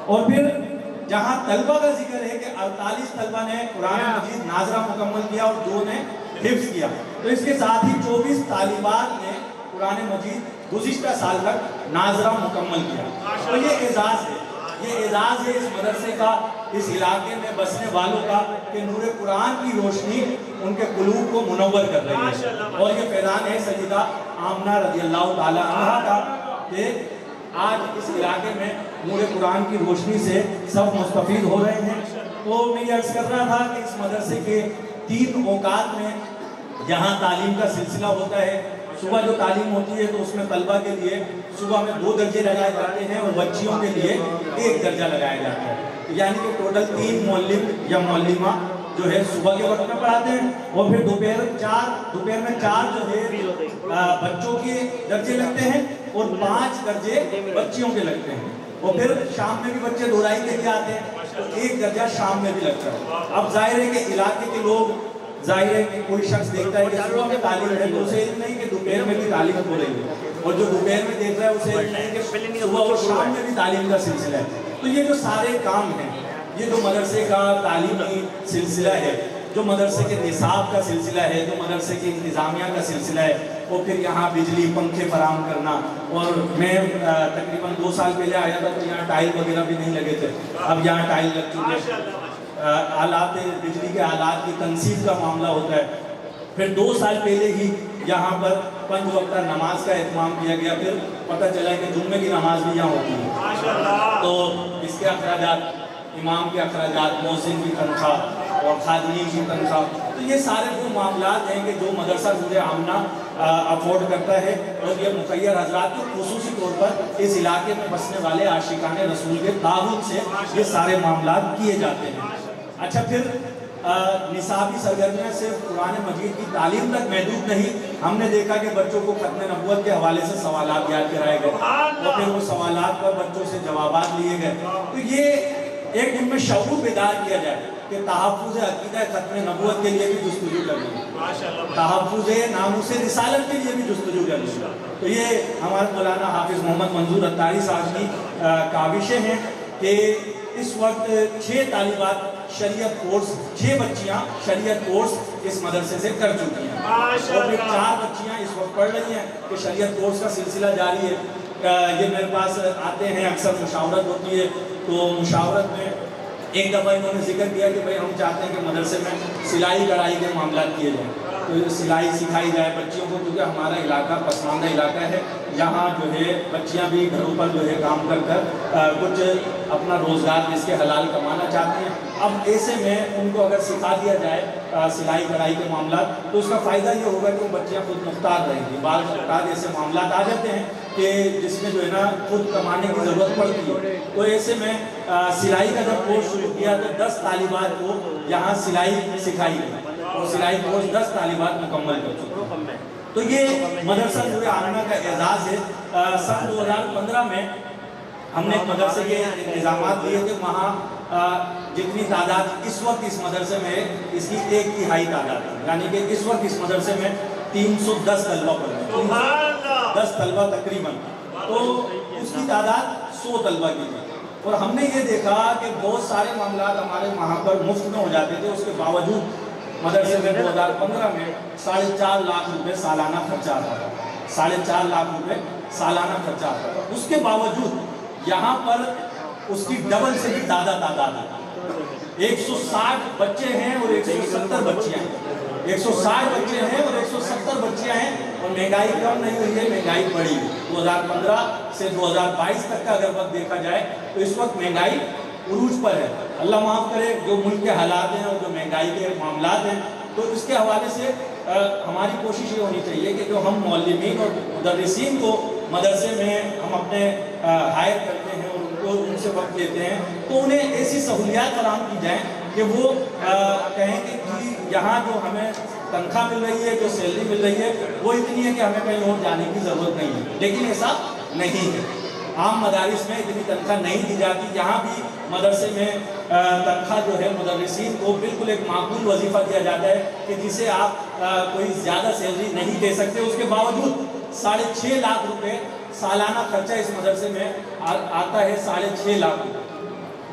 اور پھر جہاں طلبہ کا ذکر ہے کہ 48 طلبہ نے قرآن مجید ناظرہ مکمل کیا اور 2 نے حفظ کیا، تو اس کے ساتھ ہی 24 طالبات نے قرآن مجید گزشتہ سال تک ناظرہ مکمل کیا۔ تو یہ اعزاز ہے، یہ اعزاز ہے اس مدرسے کا، اس علاقے میں بسنے والوں کا، کہ نور قرآن کی روشنی ان کے قلوب کو منور کر رہی ہے۔ اور یہ فیضان ہے سیدہ آمنہ رضی اللہ تعالی عنہ کا کہ آج اس علاقے میں نور قرآن کی روشنی سے سب مستفید ہو رہے ہیں۔ تو میں یہ عرض کر رہا تھا کہ اس مدرسے کے 3 اوقات میں یہاں تعلیم کا سلسلہ ہوتا ہے۔ صبح جو تعلیم ہوتی ہے تو اس میں طلبہ کے لیے صبح میں 2 درجے لگائے جاتے ہیں اور بچیوں کے لیے 1 درجہ لگایا جاتا ہے، یعنی کہ ٹوٹل 3 معلم یا معلمہ جو ہے صبح کے وقت میں پڑھاتے ہیں، اور پھر دوپہر میں 4 جو ہے بچوں کے درجے لگتے ہیں اور 5 درجے بچیوں کے لگتے ہیں، اور پھر شام میں بھی بچے دہرائی کے لیے آتے ہیں تو 1 درجہ شام میں بھی لگتا ہے۔ اب ظاہر ہے کہ علاقے کے لوگ، ظاہر ہے کہ کوئی شخص دیکھتا ہے کہ صبح میں تعلیم ہے تو اسے علم نہیں کہ دوپہر میں بھی تعلیم ہو رہی ہے، اور جو دوپہر میں دیکھ رہا ہے اسے علم نہیں کہ صبح اور شام میں بھی تعلیم کا سلسلہ ہے۔ تو یہ جو سارے کام ہیں، یہ جو مدرسے کا تعلیمی سلسلہ ہے، جو مدرسے کے نصاب کا سلسلہ ہے، جو مدرسے کی انتظامیہ کا سلسلہ ہے، اور پھر یہاں بجلی پنکھے فراہم کرنا، اور میں تقریباً 2 سال پہلے آیا تھا تو یہاں ٹائل وغیرہ بھی نہیں لگے تھے، اب یہاں ٹائل لگ چکے ہیں۔ آلات بجلی کے آلات کی تنصیب کا معاملہ ہوتا ہے۔ پھر 2 سال پہلے ہی یہاں پر 5 وقتہ نماز کا اہتمام کیا گیا، پھر پتہ چلا کہ جمعے کی نماز بھی یہاں ہوتی ہے، تو اس کے اخراجات، امام کے اخراجات، مؤذن کی تنخواہ اور خادمین کی تنخواہ، تو یہ سارے وہ معاملات ہیں کہ جو مدرسہ نور آمنہ افورڈ کرتا ہے، اور یہ مخیر حضرات کو خصوصی طور پر اس علاقے میں بسنے والے عاشقان رسول کے تعاون سے یہ سارے معاملات کیے جاتے ہیں۔ اچھا، پھر نصابی سرگرمیاں صرف قرآن مجید کی تعلیم تک محدود نہیں، ہم نے دیکھا کہ بچوں کو ختم نبوت کے حوالے سے سوالات یاد کرائے گئے اور پھر وہ سوالات پر بچوں سے جوابات لیے گئے، تو یہ ایک ان میں شعور بیدار کیا جائے کہ تحفظ عقیدہ ختم نبوت کے لیے بھی جستجو کرنی ہے، تحفظ ناموس رسالت کے لیے بھی جستجو کرنی ہے۔ تو یہ ہمارے مولانا حافظ محمد منظور عطاری صاحب کی کاوشیں ہیں کہ اس وقت 6 طالبات شریعت کورس، 6 بچیاں شریعت کورس اس مدرسے سے کر چکی ہیں، اور پھر 4 بچیاں اس وقت پڑھ رہی ہیں کہ شریعت کورس کا سلسلہ جاری ہے۔ یہ میرے پاس آتے ہیں، اکثر مشاورت ہوتی ہے، تو مشاورت میں ایک دفعہ انہوں نے ذکر کیا کہ بھئی ہم چاہتے ہیں کہ مدرسے میں سلائی کڑھائی کے معاملات کیے جائیں، تو سلائی سکھائی جائے بچیوں کو، کیونکہ ہمارا علاقہ پسماندہ علاقہ ہے، یہاں جو ہے بچیاں بھی گھروں پر جو ہے کام کر کر کچھ اپنا روزگار جس کے حلال کمانا چاہتی ہیں۔ اب ایسے میں ان کو اگر سکھا دیا جائے سلائی کڑھائی کے معاملات تو اس کا فائدہ یہ ہوگا کہ وہ بچیاں خود مختار رہیں گی۔ بعض اوقات ایسے معاملات آ جاتے ہیں کہ جس میں جو ہے نا خود کمانے کی ضرورت پڑتی ہے، تو ایسے میں سلائی کا جب کورس شروع کیا تو 10 طالبات کو یہاں سلائی سکھائی گئی، اور سلائی کورس 10 طالبات مکمل کر چکی۔ تو یہ مدرسہ نور آمنہ کا اعزاز ہے۔ سن 2015 میں ہم نے مدرسے کے انتظامات لیے کہ وہاں جتنی تعداد اس وقت اس مدرسے میں ہے اس کی 1/3 تعداد ہے، یعنی کہ اس وقت اس مدرسے میں 310 طلبہ پڑھ رہے ہیں، 310 طلبہ تقریباً، تو اس کی تعداد 100 طلبہ کی تھی، اور ہم نے یہ دیکھا کہ بہت سارے معاملات ہمارے وہاں پر مفت میں ہو جاتے تھے، اس کے باوجود مدرسے میں 2015 میں 4.5 لاکھ روپے سالانہ خرچہ آتا تھا، 4.5 لاکھ روپے سالانہ خرچہ آتا تھا، اس کے باوجود یہاں پر اس کی ڈبل سے بھی زیادہ تعداد ہے، 160 بچے ہیں اور 170 بچیاں ہیں، 160 بچے ہیں اور 170 بچیاں ہیں، اور مہنگائی کم نہیں ہوئی ہے، مہنگائی بڑھی ہے۔ 2015 سے 2022 تک کا اگر وقت دیکھا جائے تو اس وقت مہنگائی عروج پر ہے۔ اللہ معاف کرے جو ملک کے حالات ہیں اور جو مہنگائی کے معاملات ہیں، تو اس کے حوالے سے ہماری کوشش یہ ہونی چاہیے کہ جو ہم معلمین اور مدرسین کو مدرسے میں ہم اپنے ہائر کرتے ہیں اور ان سے وقت لیتے ہیں، تو انہیں ایسی سہولیات فراہم کی جائیں کہ وہ کہیں کہ یہاں جو ہمیں تنخواہ مل رہی ہے، جو سیلری مل رہی ہے، وہ اتنی ہے کہ ہمیں کہیں اور جانے کی ضرورت نہیں ہے، لیکن ایسا نہیں ہے۔ عام مدارس میں اتنی تنخواہ نہیں دی جاتی، یہاں بھی مدرسے میں تنخواہ جو ہے مدرسین کو بالکل ایک معقول وظیفہ دیا جاتا ہے کہ جسے آپ کوئی زیادہ سیلری نہیں دے سکتے، اس کے باوجود 6.5 لاکھ روپے سالانہ خرچہ اس مدرسے میں آتا ہے، 6.5 لاکھ روپے،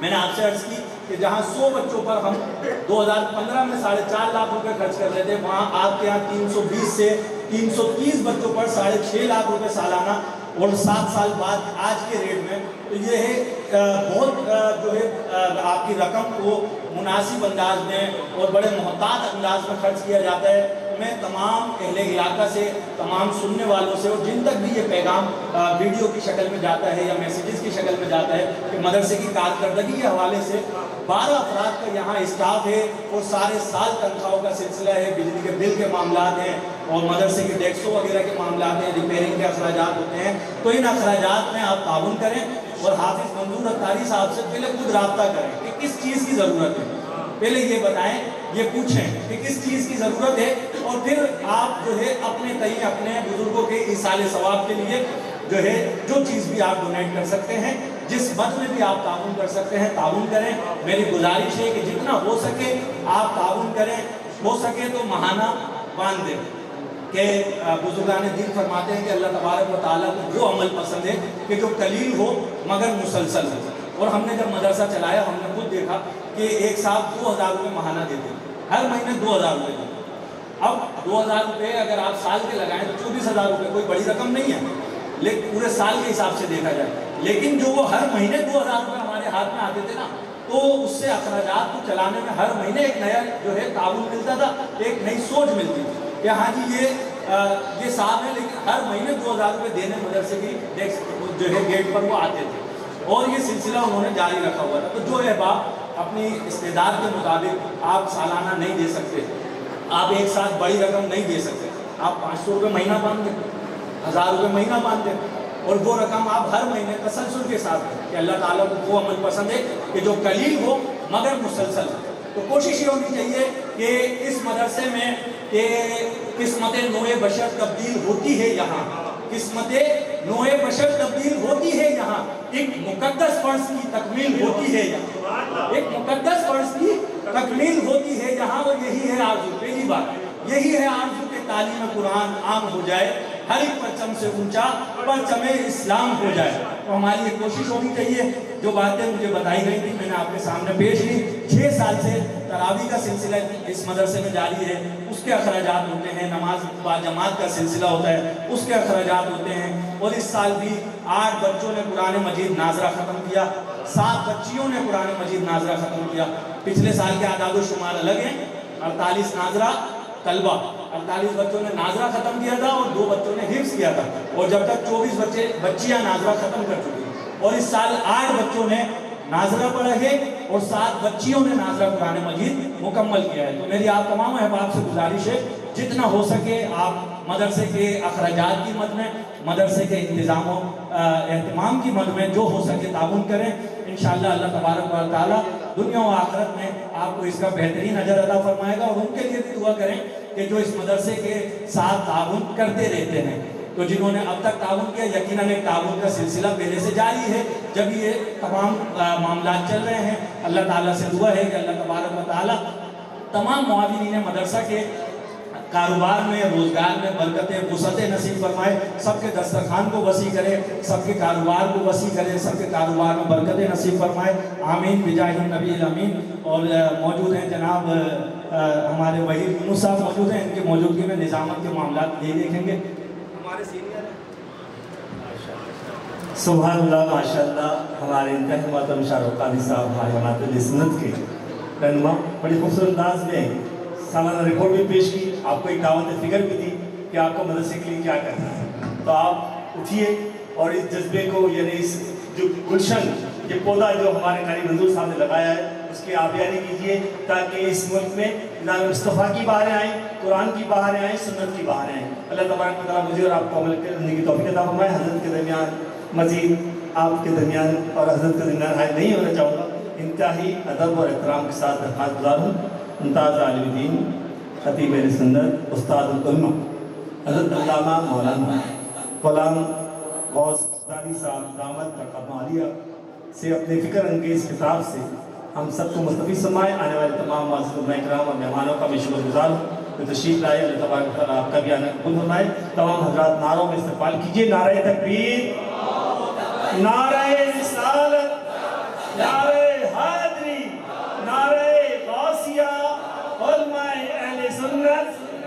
मैंने आपसे अर्ज की कि जहाँ 100 बच्चों पर हम 2015 में 4.5 लाख रुपए खर्च कर रहे थे, वहाँ आपके यहाँ 320 से 330 बच्चों पर 6.5 लाख रुपए सालाना, और 7 साल बाद आज के रेट में, तो ये है बहुत जो है आपकी रकम को मुनासिब अंदाज में और बड़े मोहतात अंदाज में खर्च किया जाता है। मैं तमाम अहले इलाका से, तमाम सुनने वालों से, और जिन तक भी ये पैगाम वीडियो की शक्ल में जाता है या मैसेजेस की शक्ल में जाता है कि मदरसे की कारकर्दगी के हवाले से 12 अफराद का यहाँ स्टाफ है और सारे साल तनख्वाहों का सिलसिला है, बिजली के बिल के मामलात हैं और मदरसे के डेस्कों वगैरह के मामलात हैं, रिपेयरिंग के अखराजात होते हैं। तो इन अखराजात में आप ताउन करें और हाफिज मंजूर अत्तारी साहब से पहले खुद रब्ता करें कि किस चीज़ की ज़रूरत है, पहले ये बताएं, ये पूछें कि किस चीज़ की ज़रूरत है, और फिर आप जो है अपने तय अपने बुजुर्गों के इसाले सवाब के लिए जो है जो चीज़ भी आप डोनेट कर सकते हैं, जिस मद में भी आप ताउन कर सकते हैं ताउन करें। मेरी गुजारिश है कि जितना हो सके आप ताउन करें, हो सके तो महाना बांध दें कि बुजुर्गान दीन फरमाते हैं कि अल्लाह तबारक व तआला को वो अमल पसंद है कि जो कलील हो मगर मुसलसल हो। और हमने जब मदरसा चलाया हमने खुद देखा कि एक साहब 2000 रुपये महाना देते, हर महीने 2000 रुपये देते। अब 2000 रुपये अगर आप साल के लगाएं तो 24,000 रुपये कोई बड़ी रकम नहीं है, लेकिन पूरे साल के हिसाब से देखा जाए। लेकिन जो वो हर महीने 2000 रुपये हमारे हाथ में आते थे ना, तो उससे अखराजात को चलाने में हर महीने एक नया जो है ताउन मिलता था, एक नई सोच मिलती थी कि हाँ जी ये साहब है, लेकिन हर महीने 2000 रुपये देने मदरसे की जो है गेट पर वो आते थे, और ये सिलसिला उन्होंने जारी रखा हुआ था। तो जो अहबाब अपनी इस्तेदाद के मुताबिक आप सालाना नहीं दे सकते, आप एक साथ बड़ी रकम नहीं दे सकते, आप 500 रुपये महीना बांध दें, 1000 रुपये महीना बांध दें, और वो रकम आप हर महीने तसलसल के साथ कि अल्लाह ताला को वो अमल पसंद है कि जो कलील हो मगर मुसलसल हो। तो कोशिश ये होनी चाहिए कि इस मदरसे में कि किस्मत नोए बशर तब्दील होती है, यहाँ किस्मत नोए बशर तब्दील होती है, यहाँ एक मुकद्दस फर्ज की तकमील होती है, यहाँ एक मुकद्दस फर्ज की तकमील होती है यहाँ। और यही है आरज़ू, पहली बात यही है आरज़ू के तालीम कुरान आम हो जाए, हर एक परचम से ऊंचा परचम इस्लाम हो जाए। तो हमारी ये कोशिश होनी चाहिए। जो बातें मुझे बताई गई थी मैंने आपके सामने पेश की। 6 साल से तरावी का सिलसिला इस मदरसे में जारी है, उसके अखराजात होते हैं, नमाज बाजमात का सिलसिला होता है, उसके अखराजात होते हैं। और इस साल भी 8 बच्चों ने कुरान मजीद नाजरा ख़त्म किया, 7 बच्चियों ने कुरान मजीद नाजरा ख़त्म किया। पिछले साल के आदाद शुमार अलग हैं, 48 नाजरा तलबा, 48 बच्चों ने नाजरा ख़त्म किया था और 2 बच्चों ने हिफ्ज़ किया था, और जब तक 24 बच्चियाँ नाजरा ख़त्म कर चुकी। और इस साल 8 बच्चों ने नाजरा पढ़ा है और 7 बच्चियों ने नाजरा कुरान मजीद मुकम्मल किया है। तो मेरी आप तमाम अहबाब से गुजारिश है, जितना हो सके आप मदरसे के अखराजात की मद में, मदरसे के इंतज़ाम एहतमाम की मद में जो हो सके ताउन करें। इंशाअल्लाह अल्लाह तबारक व तआला दुनिया और आखिरत में आपको इसका बेहतरीन अजर अदा फरमाएगा। और उनके लिए भी दुआ करें कि जो इस मदरसे के साथ ताउन करते रहते हैं। तो जिन्होंने अब तक ताउन किया, यकीनन एक ताउन का सिलसिला पहले से जारी है, जब ये तमाम मामला चल रहे हैं। अल्लाह ताला से दुआ है कि अल्लाह तबारक व तआला तमाम मुआविनीन मदरसा के कारोबार में, रोज़गार में बरकतें वुसअतें नसीब फरमाए, सबके दस्तरखान को वसी करे, सबके कारोबार को वसी करे, सबके कारोबार में बरकतें नसीब फरमाए। आमीन बिजाहि नबी अमीन। और मौजूद हैं जनाब हमारे वही यूनुस साहब मौजूद हैं, इनकी मौजूदगी में निज़ामत के मामला ये देखेंगे। हमारे सीनियर हैं सुभानअल्लाह माशाअल्लाह, हमारे इंतहा मोहतरम शाहरुख कादी साहब हमारे जमात सुन्नत के रहनुमा बड़ी खूबसूरत अंदाज में सालाना रिपोर्ट भी पेश की, आपको एक दावत फिक्र भी दी कि आपको मदरसे के लिए क्या करना है। तो आप उठिए और इस जज्बे को, यानी इस जो गुलशन, ये पौधा जो हमारे कारी मंजूर साहब ने लगाया है, उसकी आबियारी कीजिए, ताकि इस मुल्क में निज़ाम मुस्तफ़ा की बहारें आएँ, कुरान की बहारें आएँ, सुन्नत की बहारें आएँ। अल्लाह तबारक व तआला मुझे और आपको अमल करने की तौफीक अता फरमाए। हज़रत के दरमियान मज़ीद आपके दरमियान और हज़रत के दरमियान हाजिर नहीं होना चाहूँगा। इंतहाई अदब और एहतराम के साथ दरख्वास्त गुज़ार हूँ मुमताज़ आलिम दीन खतीब अहले सुन्नत उस्ताद उल उम्मा हज़रत अल्लामा मौलाना ग़ुलाम गौस दानी साहब दामद बरक़त आलिया से अपने फ़िक्र अंगेज़ किताब से हम सबको मुस्तफ़ीज़ फरमाए। आने वाले तमाम मुअज़्ज़िज़ इकराम और मेहमानों का मैं शुक्रगुज़ार हूँ जो तशरीफ़ लाए। अल्लाह तबारक व तआला आपका भी आना कबूल फरमाए। तमाम हज़रात नारों में इस्तक़बाल कीजिए। नारे तकबीर, नारे रिसालत, नारे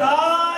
ताज